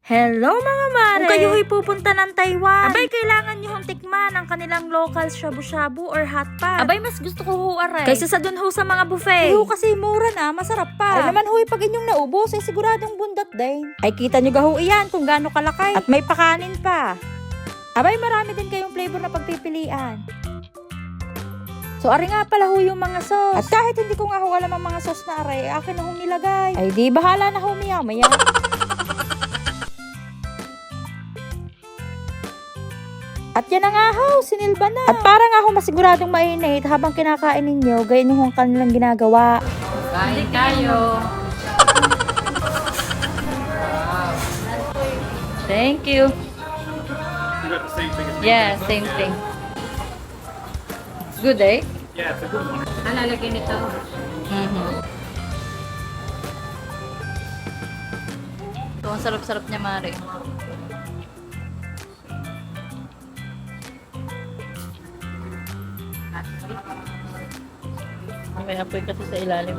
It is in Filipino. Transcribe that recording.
Hello mga mare! Kung kayo ho'y pupunta ng Taiwan, Abay, kailangan nyo hong tikman ang kanilang local shabu-shabu or hot pot. abay mas gusto ko ho aray. Kaysa sa dun ho sa mga buffet. Ay ho kasi mura na, masarap pa. Ay naman ho'y pag inyong naubos, ay siguradong bundat din. Ay kita nyo gaho iyan kung gaano kalakay. At may pakanin pa. Abay marami din kayong flavor na pagpipilian. So ari nga pala ho yung mga sauce. At kahit hindi ko nga ho alam ang mga sauce na aray, akin na hong nilagay. Ay di bahala na ho maya. At yan na nga ho, sinilba na. At para nga ho masiguradong mainit habang kinakain ninyo, gayon yung kanilang ginagawa. Kain tayo. Thank you. You got the same thing as me? Yeah, same thing. It's good, eh? Yeah, it's a good one. Ang lalagyan nito. Ito, ang sarap-sarap niya, Mari. May apoy kasi sa ilalim.